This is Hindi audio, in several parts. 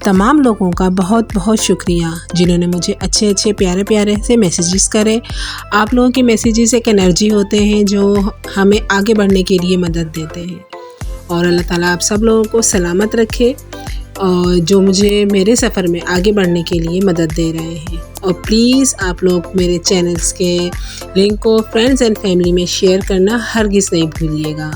तमाम लोगों का बहुत बहुत शुक्रिया जिन्होंने मुझे अच्छे अच्छे प्यारे प्यारे से मैसेजेस करे। आप लोगों के मैसेजेस एक एनर्जी होते हैं जो हमें आगे बढ़ने के लिए मदद देते हैं। और अल्लाह ताला आप सब लोगों को सलामत रखे और जो मुझे मेरे सफ़र में आगे बढ़ने के लिए मदद दे रहे हैं। और प्लीज़ आप लोग मेरे चैनल्स के लिंक को फ्रेंड्स एंड फैमिली में शेयर करना हरगिज़ नहीं भूलिएगा।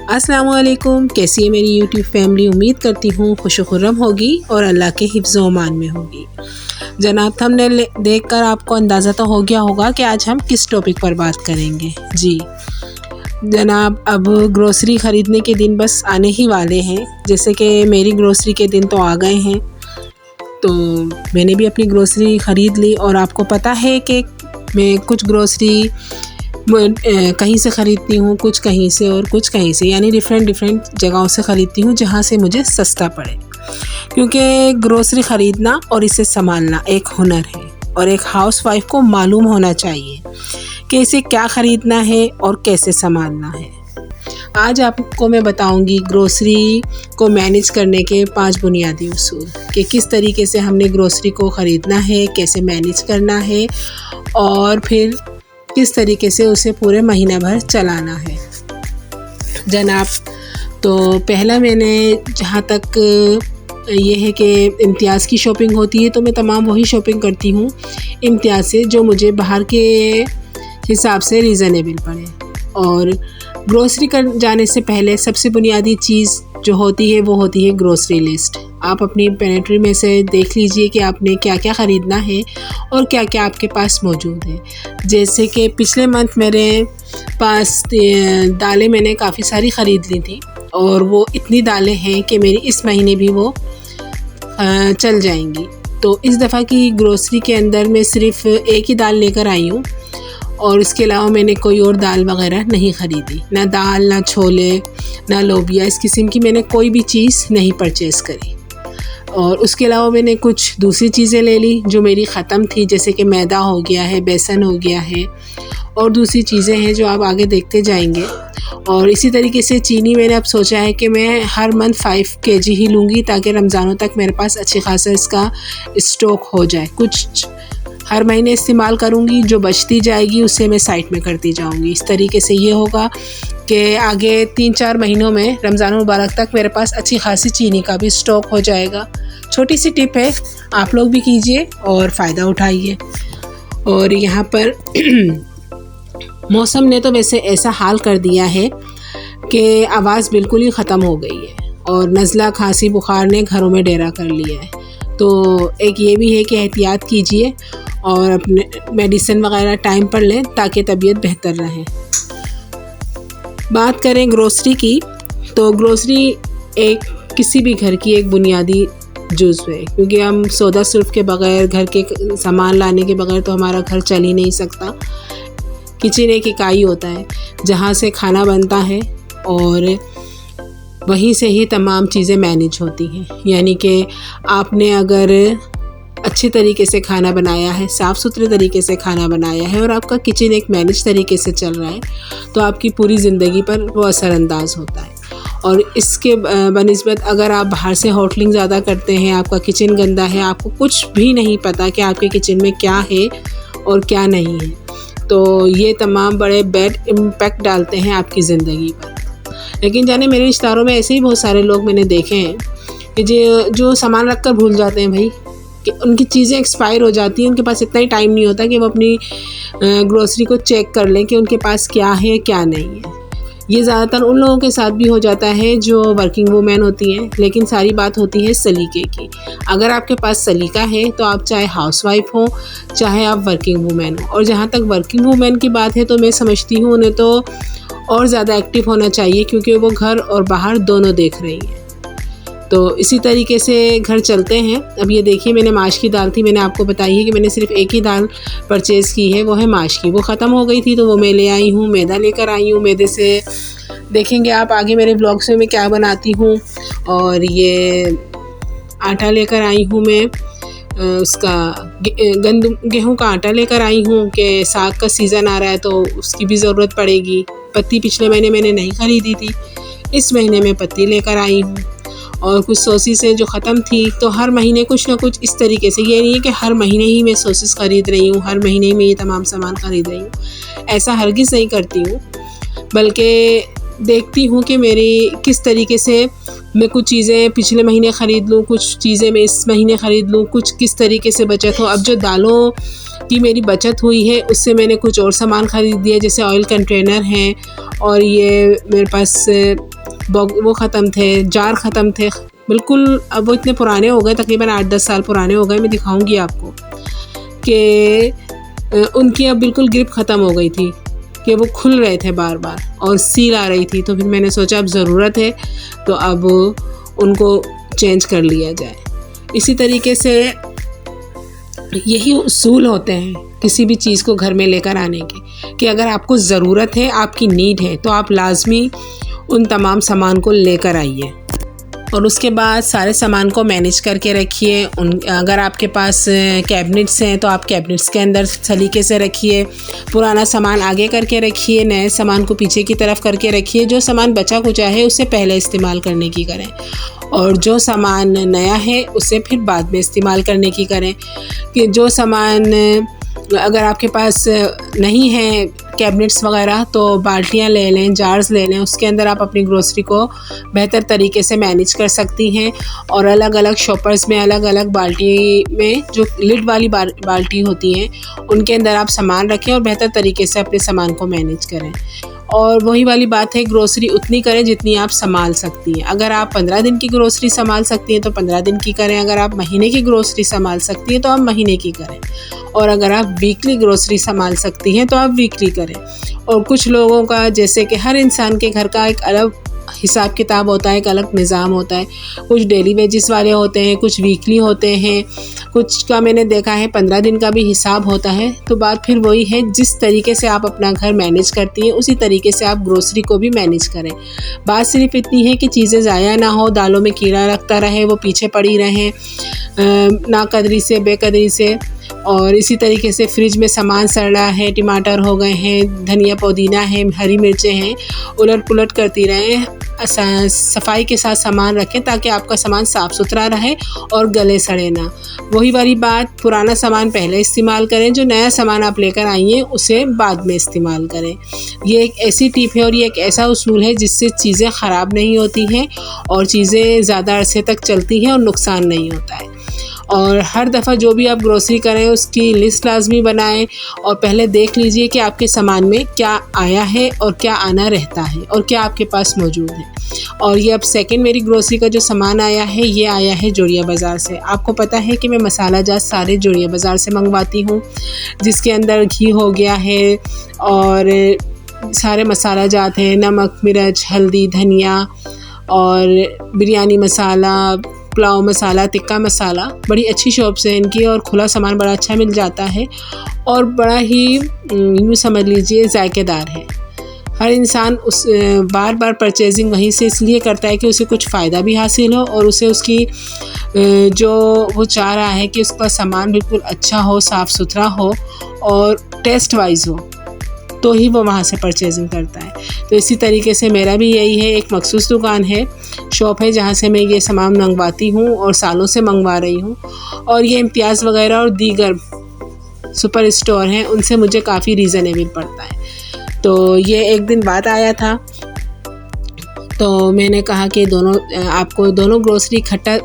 अस्सलाम वालेकुम, कैसी है मेरी यूट्यूब फैमिली? उम्मीद करती हूँ खुशखुर्रम होगी और अल्लाह के हिफ्ज़ व अमान में होगी। जनाब थंबनेल देखकर आपको अंदाज़ा तो हो गया होगा कि आज हम किस टॉपिक पर बात करेंगे। जी जनाब, अब ग्रोसरी ख़रीदने के दिन बस आने ही वाले हैं। जैसे कि मेरी ग्रोसरी के दिन तो आ गए हैं, तो मैंने भी अपनी ग्रोसरी ख़रीद ली। और आपको पता है कि मैं कुछ ग्रोसरी कहीं से ख़रीदती हूँ, कुछ कहीं से और कुछ कहीं से, यानी डिफरेंट जगहों से ख़रीदती हूँ जहाँ से मुझे सस्ता पड़े। क्योंकि ग्रोसरी ख़रीदना और इसे संभालना एक हुनर है और एक हाउसवाइफ को मालूम होना चाहिए कि इसे क्या ख़रीदना है और कैसे संभालना है। आज आपको मैं बताऊंगी ग्रोसरी को मैनेज करने के 5 बुनियादी उसूल कि किस तरीके से हमने ग्रोसरी को ख़रीदना है, कैसे मैनेज करना है और फिर किस तरीके से उसे पूरे महीना भर चलाना है। जनाब, तो पहला मैंने जहाँ तक ये है कि इम्तियाज़ की शॉपिंग होती है तो मैं तमाम वही शॉपिंग करती हूँ इम्तियाज़ से जो मुझे बाहर के हिसाब से रीज़नेबल पड़े। और ग्रोसरी कर जाने से पहले सबसे बुनियादी चीज़ जो होती है वो होती है ग्रोसरी लिस्ट। आप अपनी पेनेट्री में से देख लीजिए कि आपने क्या क्या ख़रीदना है और क्या क्या आपके पास मौजूद है। जैसे कि पिछले मंथ मेरे पास दालें मैंने काफ़ी सारी ख़रीद ली थी और वो इतनी दालें हैं कि मेरी इस महीने भी वो चल जाएंगी। तो इस दफ़ा की ग्रोसरी के अंदर मैं सिर्फ़ एक ही दाल लेकर आई हूँ और इसके अलावा मैंने कोई और दाल वग़ैरह नहीं ख़रीदी। ना दाल, ना छोले, ना लोबिया, इस किस्म की मैंने कोई भी चीज़ नहीं परचेज़ करी। और उसके अलावा मैंने कुछ दूसरी चीज़ें ले ली जो मेरी ख़त्म थी, जैसे कि मैदा हो गया है, बेसन हो गया है और दूसरी चीज़ें हैं जो आप आगे देखते जाएंगे। और इसी तरीके से चीनी मैंने अब सोचा है कि मैं हर मंथ 5 kg ही लूँगी ताकि रमज़ानों तक मेरे पास अच्छी खासा इसका स्टॉक हो जाए। कुछ हर महीने इस्तेमाल करूँगी, जो बचती जाएगी उसे मैं साइड में करती जाऊँगी। इस तरीके से ये होगा कि आगे 3-4 महीनों में रमज़ान मुबारक तक मेरे पास अच्छी खासी चीनी का भी स्टॉक हो जाएगा। छोटी सी टिप है, आप लोग भी कीजिए और फ़ायदा उठाइए। और यहाँ पर मौसम ने तो वैसे ऐसा हाल कर दिया है कि आवाज़ बिल्कुल ही ख़त्म हो गई है और नज़ला, खांसी, बुखार ने घरों में डेरा कर लिया है। तो एक ये भी है कि एहतियात कीजिए और अपने मेडिसिन वगैरह टाइम पर लें ताकि तबीयत बेहतर रहे। बात करें ग्रोसरी की, तो ग्रोसरी एक किसी भी घर की एक बुनियादी जुज़्व है, क्योंकि हम सौदा सुल्फ के बग़ैर, घर के सामान लाने के बग़ैर तो हमारा घर चल ही नहीं सकता। किचन एक इकाई होता है जहाँ से खाना बनता है और वहीं से ही तमाम चीज़ें मैनेज होती हैं। यानी कि आपने अगर अच्छे तरीके से खाना बनाया है, साफ़ सुथरे तरीके से खाना बनाया है और आपका किचन एक मैनेज तरीके से चल रहा है तो आपकी पूरी ज़िंदगी पर वो असरअंदाज होता है। और इसके बनिस्बत अगर आप बाहर से होटलिंग ज़्यादा करते हैं, आपका किचन गंदा है, आपको कुछ भी नहीं पता कि आपके किचन में क्या है और क्या नहीं है, तो ये तमाम बड़े बैड इम्पैक्ट डालते हैं आपकी ज़िंदगी पर। लेकिन जाने मेरे रिश्तेदारों में ऐसे ही बहुत सारे लोग मैंने देखे हैं कि जो सामान रख कर भूल जाते हैं भाई, कि उनकी चीज़ें एक्सपायर हो जाती हैं, उनके पास इतना ही टाइम नहीं होता कि वो अपनी ग्रोसरी को चेक कर लें कि उनके पास क्या है क्या नहीं है। ये ज़्यादातर उन लोगों के साथ भी हो जाता है जो वर्किंग वूमेन होती हैं। लेकिन सारी बात होती है सलीके की। अगर आपके पास सलीका है तो आप चाहे हाउसवाइफ हो, चाहे आप वर्किंग वूमेन हो। और जहाँ तक वर्किंग वूमेन की बात है तो मैं समझती हूँ उन्हें तो और ज़्यादा एक्टिव होना चाहिए, क्योंकि वो घर और बाहर दोनों देख रही हैं। तो इसी तरीके से घर चलते हैं। अब ये देखिए, मैंने माश की दाल थी, मैंने आपको बताई है कि मैंने सिर्फ एक ही दाल परचेज़ की है, वो है माश की। वो ख़त्म हो गई थी तो वो मैं ले आई हूँ। मैदा लेकर आई हूँ, मैदे से देखेंगे आप आगे मेरे ब्लॉग्स में मैं क्या बनाती हूँ। और ये आटा लेकर आई हूँ मैं, उसका गेहूँ का आटा लेकर आई हूँ कि साग का सीज़न आ रहा है तो उसकी भी ज़रूरत पड़ेगी। पत्ती पिछले महीने मैंने नहीं ख़रीदी थी, इस महीने में पत्ती लेकर आई हूँ। और कुछ सॉसेस हैं जो ख़त्म थी, तो हर महीने कुछ ना कुछ इस तरीके से, ये नहीं है कि हर महीने ही मैं सॉसेस ख़रीद रही हूँ, हर महीने ही मैं ये तमाम सामान ख़रीद रही हूँ, ऐसा हरगिज़ नहीं करती हूँ। बल्कि देखती हूँ कि मेरी किस तरीके से मैं कुछ चीज़ें पिछले महीने ख़रीद लूँ, कुछ चीज़ें मैं इस महीने ख़रीद लूँ, कुछ किस तरीके से बचत हो। अब जो दालों की मेरी बचत हुई है उससे मैंने कुछ और सामान ख़रीद दिया, जैसे ऑयल कंटेनर हैं, और ये मेरे पास वो ख़त्म थे, जार ख़त्म थे बिल्कुल। अब वो इतने पुराने हो गए, तकरीबन 8-10 साल पुराने हो गए। मैं दिखाऊंगी आपको कि उनकी अब बिल्कुल ग्रिप ख़त्म हो गई थी, कि वो खुल रहे थे बार बार और सील आ रही थी। तो फिर मैंने सोचा अब ज़रूरत है तो अब उनको चेंज कर लिया जाए। इसी तरीके से यही उसूल होते हैं किसी भी चीज़ को घर में लेकर आने के, कि अगर आपको ज़रूरत है, आपकी नीड है, तो आप लाजमी उन तमाम सामान को लेकर आइए और उसके बाद सारे सामान को मैनेज करके रखिए। अगर आपके पास कैबिनेट्स हैं तो आप कैबिनेट्स के अंदर सलीके से रखिए, पुराना सामान आगे करके रखिए, नए सामान को पीछे की तरफ करके रखिए। जो सामान बचा कुचा है उसे पहले इस्तेमाल करने की करें, और जो सामान नया है उसे फिर बाद में इस्तेमाल करने की करें। कि जो सामान अगर आपके पास नहीं है कैबिनेट्स वगैरह, तो बाल्टियाँ ले लें, जार्स ले लें, उसके अंदर आप अपनी ग्रोसरी को बेहतर तरीके से मैनेज कर सकती हैं। और अलग अलग शॉपर्स में अलग अलग बाल्टी में जो लिड वाली बाल्टी होती हैं उनके अंदर आप सामान रखें और बेहतर तरीके से अपने सामान को मैनेज करें। और वही वाली बात है, ग्रोसरी उतनी करें जितनी आप संभाल सकती हैं। अगर आप 15 दिन की ग्रोसरी संभाल सकती हैं तो 15 दिन की करें, अगर आप महीने की ग्रोसरी संभाल सकती हैं तो आप महीने की करें, और अगर आप वीकली ग्रोसरी संभाल सकती हैं तो आप वीकली करें। और कुछ लोगों का, जैसे कि हर इंसान के घर का एक अलग हिसाब किताब होता है, एक अलग निज़ाम होता है। कुछ डेली वेजिस वाले होते हैं, कुछ वीकली होते हैं, कुछ का मैंने देखा है 15 दिन का भी हिसाब होता है। तो बात फिर वही है, जिस तरीके से आप अपना घर मैनेज करती हैं उसी तरीके से आप ग्रोसरी को भी मैनेज करें। बात सिर्फ इतनी है कि चीज़ें ज़ाया ना हो, दालों में कीड़ा लगता रहे, वो पीछे पड़ी रहें नाकदरी से, बेकदरी से। और इसी तरीके से फ्रिज में सामान सड़ रहा है, टमाटर हो गए हैं, धनिया पुदीना है, हरी मिर्चें हैं, उलट पुलट करती रहें। सफाई के साथ सामान रखें ताकि आपका सामान साफ़ सुथरा रहे और गले सड़े ना। वही वाली बात, पुराना सामान पहले इस्तेमाल करें, जो नया सामान आप लेकर आई हैं उसे बाद में इस्तेमाल करें। ये एक ऐसी टिप है और ये एक ऐसा उसूल है जिससे चीज़ें ख़राब नहीं होती हैं और चीज़ें ज़्यादा अरसे तक चलती हैं और नुकसान नहीं होता है। और हर दफ़ा जो भी आप ग्रोसरी करें उसकी लिस्ट लाजमी बनाएं और पहले देख लीजिए कि आपके सामान में क्या आया है और क्या आना रहता है और क्या आपके पास मौजूद है। और ये अब सेकंड मेरी ग्रोसरी का जो सामान आया है, ये आया है जोड़िया बाज़ार से। आपको पता है कि मैं मसाला जात सारे जोड़िया बाज़ार से मंगवाती हूँ, जिसके अंदर घी हो गया है और सारे मसाला जात हैं, नमक, मिर्च, हल्दी, धनिया और बिरयानी मसाला, पुलाव मसाला, टिक्का मसाला। बड़ी अच्छी शॉप्स है इनकी और खुला सामान बड़ा अच्छा मिल जाता है और बड़ा ही यूँ समझ लीजिए जायकेदार है। हर इंसान उस बार बार परचेजिंग वहीं से इसलिए करता है कि उसे कुछ फ़ायदा भी हासिल हो और उसे उसकी जो वो चाह रहा है कि उसका सामान बिल्कुल अच्छा हो, साफ़ सुथरा हो और टेस्ट वाइज हो, तो ही वो वहाँ से परचेजिंग करता है। तो इसी तरीके से मेरा भी यही है, एक मखसूस दुकान है, शॉप है जहाँ से मैं ये सामान मंगवाती हूँ और सालों से मंगवा रही हूँ। और ये इम्तियाज़ वगैरह और दीगर सुपर स्टोर हैं, उनसे मुझे काफ़ी रीज़नेबल पड़ता है। तो ये एक दिन बाद आया था, तो मैंने कहा कि आपको दोनों ग्रोसरी इकट्ठा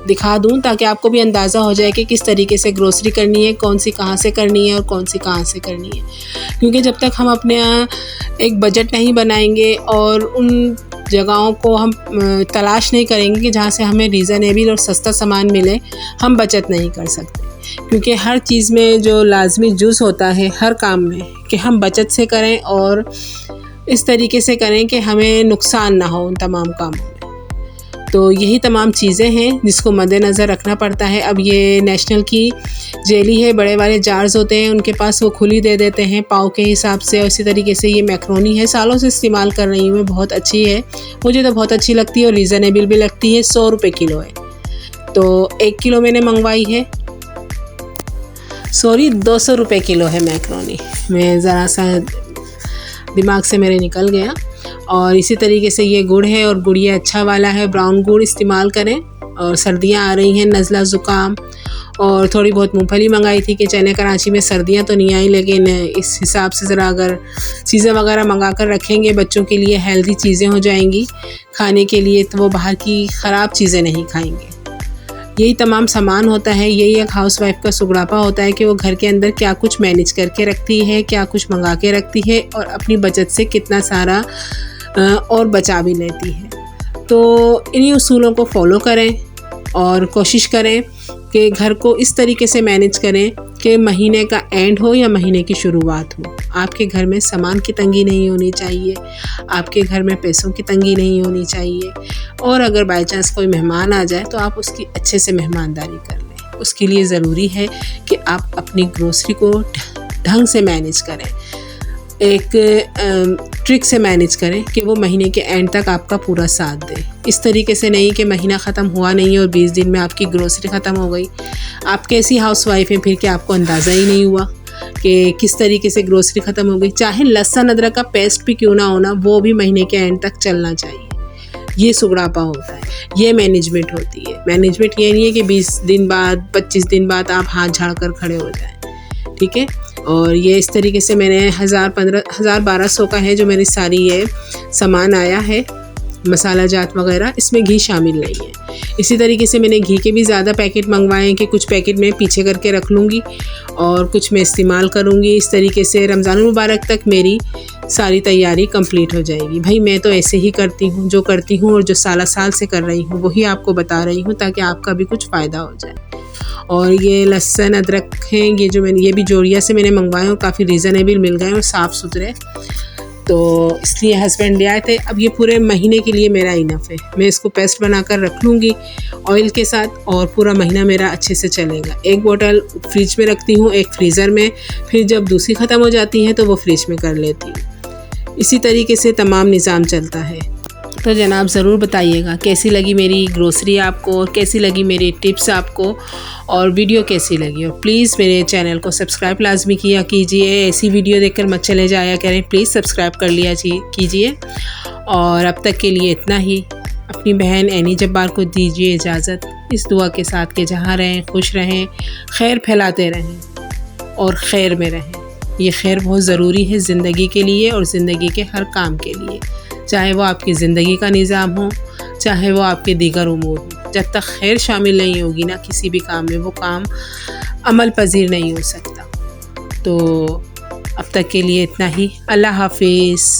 दिखा दूं ताकि आपको भी अंदाज़ा हो जाए कि किस तरीके से ग्रोसरी करनी है, कौन सी कहाँ से करनी है और कौन सी कहाँ से करनी है। क्योंकि जब तक हम अपने एक बजट नहीं बनाएंगे और उन जगहों को हम तलाश नहीं करेंगे कि जहाँ से हमें रीज़नेबल और सस्ता सामान मिले, हम बचत नहीं कर सकते। क्योंकि हर चीज़ में जो लाजमी जुज़ होता है हर काम में, कि हम बचत से करें और इस तरीके से करें कि हमें नुकसान ना हो उन तमाम कामों में। तो यही तमाम चीज़ें हैं जिसको मद्देनज़र रखना पड़ता है। अब ये नेशनल की जेली है, बड़े वाले जार्स होते हैं उनके पास, वो खुली दे देते हैं पाव के हिसाब से। और इसी तरीके से ये मैक्रोनी है, सालों से इस्तेमाल कर रही हूँ मैं, बहुत अच्छी है, मुझे तो बहुत अच्छी लगती है और रीज़नेबल भी लगती है। 100 रुपये किलो है, तो 1 किलो मैंने मंगवाई है, 200 रुपये किलो है मैक्रोनी। मैं ज़रा सा दिमाग से मेरे निकल गया। और इसी तरीके से ये गुड़ है और गुड़ ये अच्छा वाला है, ब्राउन गुड़ इस्तेमाल करें। और सर्दियाँ आ रही हैं, नज़ला ज़ुकाम, और थोड़ी बहुत मूंगफली मंगाई थी कि चने कराची में सर्दियाँ तो नहीं आई, लेकिन इस हिसाब से ज़रा अगर चीज़ें वगैरह मंगा कर रखेंगे बच्चों के लिए हेल्दी चीज़ें हो जाएंगी खाने के लिए, तो वो बाहर की ख़राब चीज़ें नहीं खाएंगे। यही तमाम सामान होता है, यही एक हाउसवाइफ का सुगड़ापा होता है कि वो घर के अंदर क्या कुछ मैनेज करके रखती है, क्या कुछ मंगा के रखती है और अपनी बचत से कितना सारा और बचा भी लेती है। तो इन्हीं उसूलों को फॉलो करें और कोशिश करें कि घर को इस तरीके से मैनेज करें कि महीने का एंड हो या महीने की शुरुआत हो, आपके घर में सामान की तंगी नहीं होनी चाहिए, आपके घर में पैसों की तंगी नहीं होनी चाहिए। और अगर बाय चांस कोई मेहमान आ जाए तो आप उसकी अच्छे से मेहमानदारी कर लें। उसके लिए ज़रूरी है कि आप अपनी ग्रोसरी को ढंग से मैनेज करें, एक ट्रिक से मैनेज करें कि वो महीने के एंड तक आपका पूरा साथ दे। इस तरीके से नहीं कि महीना ख़त्म हुआ नहीं और 20 दिन में आपकी ग्रोसरी ख़त्म हो गई। आप कैसी हाउसवाइफ हैं फिर कि आपको अंदाज़ा ही नहीं हुआ कि किस तरीके से ग्रोसरी ख़त्म हो गई। चाहे लहसुन अदरक का पेस्ट भी क्यों ना होना, वो भी महीने के एंड तक चलना चाहिए। ये सुगड़ापा होता है, ये मैनेजमेंट होती है। मैनेजमेंट ये नहीं है कि 20 दिन बाद 25 दिन बाद आप हाथ झाड़ कर खड़े हो जाएं, ठीक है। और ये इस तरीके से मैंने 1200 का है जो मेरी सारी ये सामान आया है, मसाला जात वगैरह, इसमें घी शामिल नहीं है। इसी तरीके से मैंने घी के भी ज़्यादा पैकेट मंगवाए हैं कि कुछ पैकेट मैं पीछे करके रख लूँगी और कुछ मैं इस्तेमाल करूँगी। इस तरीके से रमज़ान मुबारक तक मेरी सारी तैयारी कंप्लीट हो जाएगी। भाई मैं तो ऐसे ही करती हूँ, जो करती हूँ और जो साल से कर रही हूँ वही आपको बता रही हूँ ताकि आपका भी कुछ फ़ायदा हो जाए। और ये लहसुन अदरक हैं, ये जो मैंने ये भी जोड़िया से मैंने मंगवाए और काफ़ी रीज़नेबल मिल गए और साफ़ सुथरे, तो इसलिए हस्बैंड ले आए थे। अब ये पूरे महीने के लिए मेरा इनफ है। मैं इसको पेस्ट बनाकर रख लूँगी ऑयल के साथ और पूरा महीना मेरा अच्छे से चलेगा। एक बोतल फ्रिज में रखती हूँ, एक फ्रीज़र में, फिर जब दूसरी ख़त्म हो जाती है तो वो फ्रिज में कर लेती हूँ। इसी तरीके से तमाम निज़ाम चलता है। तो जनाब ज़रूर बताइएगा कैसी लगी मेरी ग्रोसरी आपको और कैसी लगी मेरी टिप्स आपको और वीडियो कैसी लगी। और प्लीज़ मेरे चैनल को सब्सक्राइब लाजमी किया कीजिए, ऐसी वीडियो देखकर मत चले जाया करें, प्लीज़ सब्सक्राइब कर लिया कीजिए। और अब तक के लिए इतना ही। अपनी बहन एनी जब्बार को दीजिए इजाज़त, इस दुआ के साथ कि जहाँ रहें खुश रहें, खैर फैलाते रहें और खैर में रहें। ये खैर बहुत ज़रूरी है ज़िंदगी के लिए और ज़िंदगी के हर काम के लिए, चाहे वो आपकी ज़िंदगी का निज़ाम हो, चाहे वो आपके दीगर उमूर हो। जब तक खैर शामिल नहीं होगी ना किसी भी काम में, वो काम अमल पजीर नहीं हो सकता। तो अब तक के लिए इतना ही। अल्लाह हाफिज़।